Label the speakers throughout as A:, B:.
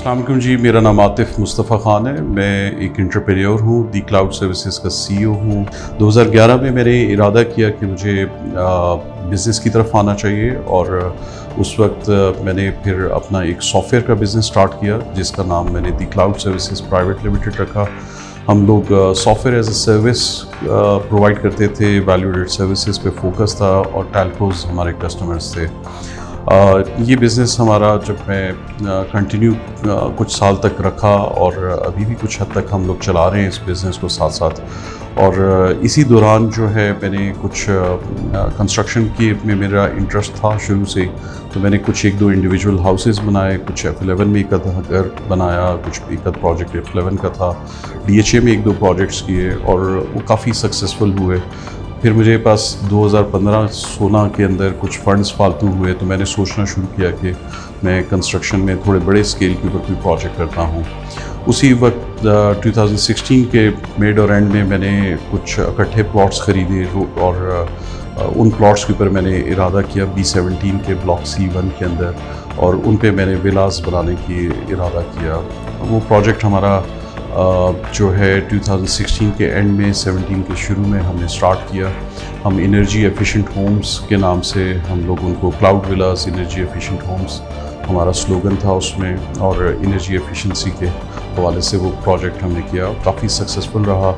A: अस्सलाम वालेकुम जी, मेरा नाम आतिफ मुस्तफ़ा ख़ान है। मैं एक एंटरप्रेन्योर हूँ, दी क्लाउड सर्विसेज का सीईओ हूँ। 2011 में मैंने इरादा किया कि मुझे बिज़नेस की तरफ आना चाहिए और उस वक्त मैंने फिर अपना एक सॉफ्टवेयर का बिज़नेस स्टार्ट किया जिसका नाम मैंने the cloud services private limited रखा। हम लोग software as a service provide करते थे, वैल्यू एडेड सर्विसेज पे फोकस था और टेलकोज़ हमारे कस्टमर्स थे। ये बिज़नेस हमारा जब मैं कंटिन्यू कुछ साल तक रखा और अभी भी कुछ हद तक हम लोग चला रहे हैं इस बिज़नेस को साथ साथ। और इसी दौरान जो है मैंने कुछ कंस्ट्रक्शन की में मेरा इंटरेस्ट था शुरू से ही, तो मैंने कुछ एक दो इंडिविजुअल हाउसेस बनाए, कुछ F11 में एक आधा घर बनाया, कुछ एक आधा प्रोजेक्ट F11 का था, DHA में एक दो प्रोजेक्ट्स किए और वो काफ़ी सक्सेसफुल हुए। फिर मुझे पास 2015-16 के अंदर कुछ फंड्स फालतू हुए, तो मैंने सोचना शुरू किया कि मैं कंस्ट्रक्शन में थोड़े बड़े स्केल के ऊपर कोई प्रोजेक्ट करता हूँ। उसी वक्त 2016 के मिड और एंड में मैंने कुछ इकट्ठे प्लॉट्स खरीदे और उन प्लॉट्स के ऊपर मैंने इरादा किया B17 के ब्लॉक C1 के अंदर, और उन पे मैंने विलास बनाने की इरादा किया। वो प्रोजेक्ट हमारा जो है 2016 के एंड में 17 के शुरू में हमने स्टार्ट किया। हम एनर्जी एफिशिएंट होम्स के नाम से हम लोग उनको क्लाउड विलास एनर्जी एफिशिएंट होम्स हमारा स्लोगन था उसमें, और एनर्जी एफिशिएंसी के हवाले से वो प्रोजेक्ट हमने किया, काफ़ी सक्सेसफुल रहा।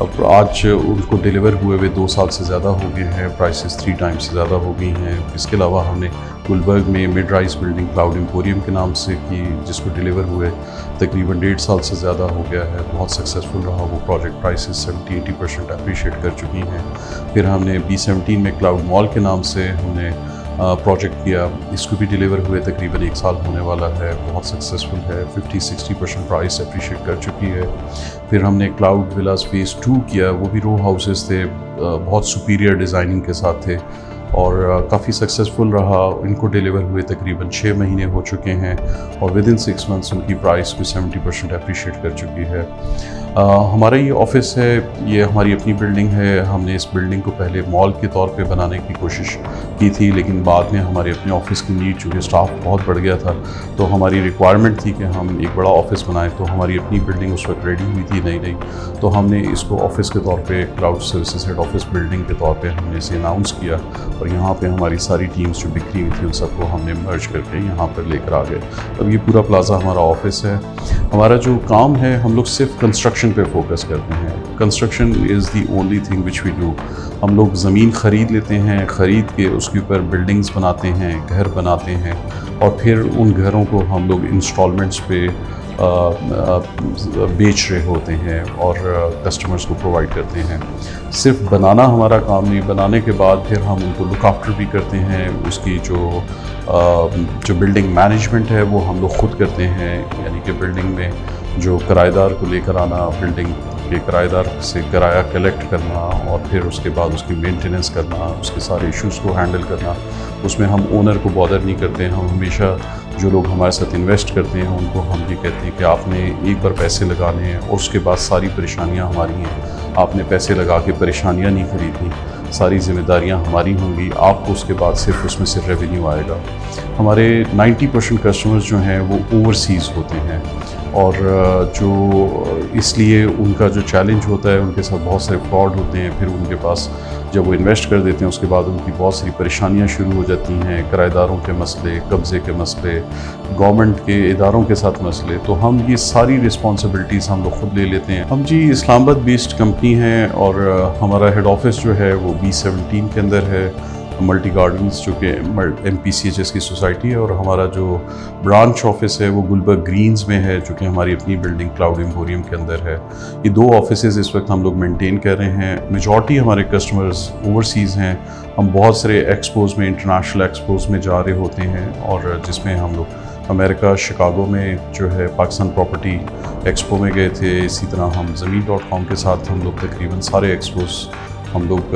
A: अब आज उनको डिलीवर हुए 2 साल से ज़्यादा हो गए हैं, प्राइसेस 3 टाइम्स से ज़्यादा हो गई हैं। इसके अलावा हमने गुलबर्ग में mid rise building cloud emporium के नाम से की, जिसको डिलीवर हुए तकरीबन 1.5 साल से ज़्यादा हो गया है। बहुत सक्सेसफुल रहा वो प्रोजेक्ट, प्राइसेस 70-80% अप्रिशिएट कर चुकी हैं। फिर हमने B17 में क्लाउड मॉल के नाम से हमने प्रोजेक्ट किया, इसको भी डिलीवर हुए तकरीबन 1 साल होने वाला है, बहुत सक्सेसफुल है, 50-60% प्राइस अप्रिशिएट कर चुकी है। फिर हमने क्लाउड विलास फेज़ 2 किया, वो भी रो हाउसेस थे, बहुत सुपीरियर डिज़ाइनिंग के साथ थे और काफ़ी सक्सेसफुल रहा। इनको डिलीवर हुए तकरीबन 6 महीने हो चुके हैं और विदिन 6 मंथ्स उनकी प्राइस को 70% अप्रिशिएट कर चुकी है। हमारा ये ऑफ़िस है, ये हमारी अपनी बिल्डिंग है। हमने इस बिल्डिंग को पहले मॉल के तौर पे बनाने की कोशिश की थी, लेकिन बाद में हमारे अपने ऑफ़िस की नीड, चूँकि स्टाफ बहुत बढ़ गया था, तो हमारी रिक्वायरमेंट थी कि हम एक बड़ा ऑफ़िस बनाएं। तो हमारी अपनी बिल्डिंग उस वक्त रेडी हुई थी नई, तो हमने इसको ऑफ़िस के तौर पे cloud services head office building के तौर पे हमने इसे अनाउंस किया और यहाँ पे हमारी सारी टीम्स जो बिखरी हुई थी उन सबको हमने मर्ज करके यहाँ पर लेकर आ गए। अब ये पूरा प्लाज़ा हमारा ऑफ़िस है। हमारा जो काम है, हम लोग सिर्फ कंस्ट्रक्शन पे फोकस करते हैं। Construction is the only thing which we do. हम लोग ज़मीन ख़रीद लेते हैं, ख़रीद के उसके ऊपर बिल्डिंग्स बनाते हैं, घर बनाते हैं और फिर उन घरों को हम लोग इंस्टॉलमेंट्स पे बेच रहे होते हैं और कस्टमर्स को प्रोवाइड करते हैं। सिर्फ बनाना हमारा काम नहीं, बनाने के बाद फिर हम उनको लुक आफ्टर भी करते हैं। उसकी जो बिल्डिंग मैनेजमेंट है वो हम लोग ख़ुद करते हैं, यानी कि बिल्डिंग में जो किराएदार को लेकर आना, बिल्डिंग के किराएदार से किराया कलेक्ट करना और फिर उसके बाद उसकी मेंटेनेंस करना, उसके सारे इश्यूज़ को हैंडल करना। उसमें हम ओनर को बॉदर नहीं करते हैं। हम हमेशा जो लोग हमारे साथ इन्वेस्ट करते हैं उनको हम ये कहते हैं कि आपने एक बार पैसे लगाने हैं और उसके बाद सारी परेशानियां हमारी हैं। आपने पैसे लगा के परेशानियां नहीं खरीदनी, सारी जिम्मेदारियां हमारी होंगी, आपको उसके बाद सिर्फ उसमें से रेवेन्यू आएगा। हमारे 90% कस्टमर्स जो हैं वो ओवरसीज़ होते हैं और जो इसलिए उनका जो चैलेंज होता है, उनके साथ बहुत सारे फ्रॉड होते हैं। फिर उनके पास जब वो इन्वेस्ट कर देते हैं उसके बाद उनकी बहुत सारी परेशानियां शुरू हो जाती हैं, किराएदारों के मसले, कब्ज़े के मसले, गवर्नमेंट के इदारों के साथ मसले। तो हम ये सारी रिस्पॉन्सिबिलिटीज़ हम लोग खुद ले लेते हैं। हम जी इस्लामाबाद बेस्ड कंपनी हैं और हमारा हेड ऑफ़िस जो है वो B17 के अंदर है, मल्टी गार्डन्स, जो कि MPCHS की सोसाइटी है, और हमारा जो ब्रांच ऑफिस है वो गुलबर्ग ग्रीन्स में है, जो कि हमारी अपनी बिल्डिंग क्लाउड एम्पोरियम के अंदर है। ये 2 ऑफिसेज़ इस वक्त हम लोग मेंटेन कर रहे हैं। मेजॉरिटी हमारे कस्टमर्स ओवरसीज़ हैं। हम बहुत सारे एक्सपोज़ में, इंटरनेशनल एक्सपोज़ में जा रहे होते हैं और जिसमें हम लोग अमेरिका शिकागो में जो है पाकिस्तान प्रॉपर्टी एक्सपो में गए थे। इसी तरह हम ज़मीन.com के साथ हम लोग तकरीबन सारे एक्सपोज़ हम लोग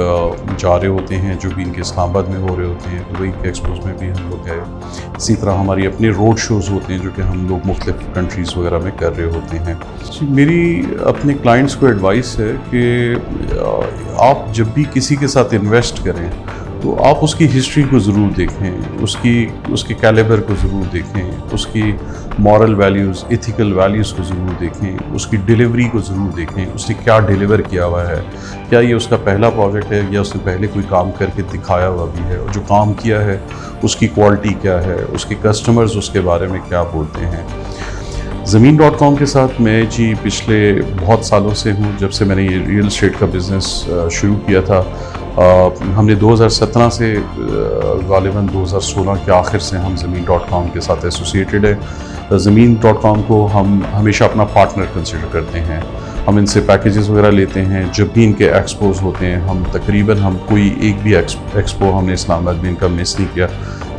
A: जा रहे होते हैं जो भी इनके इस्लामाबाद में हो रहे होते हैं। दुबई के एक्सपोज़ में भी हम लोग गए। इसी तरह हमारी अपने रोड शोज़ होते हैं जो कि हम लोग मुख्तलिफ़ कंट्रीज़ वगैरह में कर रहे होते हैं। मेरी अपने क्लाइंट्स को एडवाइस है कि आप जब भी किसी के साथ इन्वेस्ट करें تو آپ اس کی ہسٹری کو ضرور دیکھیں، اس کے کیلیبر کو ضرور دیکھیں، اس کی مورل ویلیوز، ایتھیکل ویلیوز کو ضرور دیکھیں، اس کی ڈیلیوری کو ضرور دیکھیں، اس نے کیا ڈیلیور کیا ہوا ہے، کیا یہ اس کا پہلا پروجیکٹ ہے یا اس نے پہلے کوئی کام کر کے دکھایا ہوا بھی ہے، اور جو کام کیا ہے اس کی کوالٹی کیا ہے، اس کے کسٹمرز اس کے بارے میں کیا بولتے ہیں۔ زمین.com کے ساتھ میں جی پچھلے بہت سالوں سے ہوں، جب سے میں نے یہ ریئل اسٹیٹ کا بزنس شروع کیا تھا۔ ہم نے 2017 سے غالباً 2016 کے آخر سے ہم زمین.com کے ساتھ ایسوسیٹڈ ہے۔ زمین.com کو ہم ہمیشہ اپنا پارٹنر کنسیڈر کرتے ہیں، ہم ان سے پیکیجز وغیرہ لیتے ہیں، جب بھی ان کے ایکسپوز ہوتے ہیں ہم کوئی ایک بھی ایکسپو ہم نے اسلام آباد میں ان کا مس نہیں کیا۔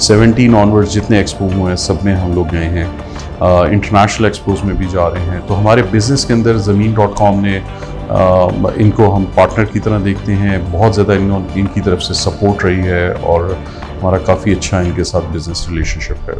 A: 17 آنورڈ جتنے ایکسپو ہوئے ہیں سب میں ہم لوگ گئے ہیں، انٹرنیشنل ایکسپوز میں بھی جا رہے ہیں۔ تو ہمارے بزنس کے اندر زمین.com نے ان کو ہم پارٹنر کی طرح دیکھتے ہیں، بہت زیادہ ان کی طرف سے سپورٹ رہی ہے، اور ہمارا کافی اچھا ان کے ساتھ بزنس ریلیشن شپ ہے۔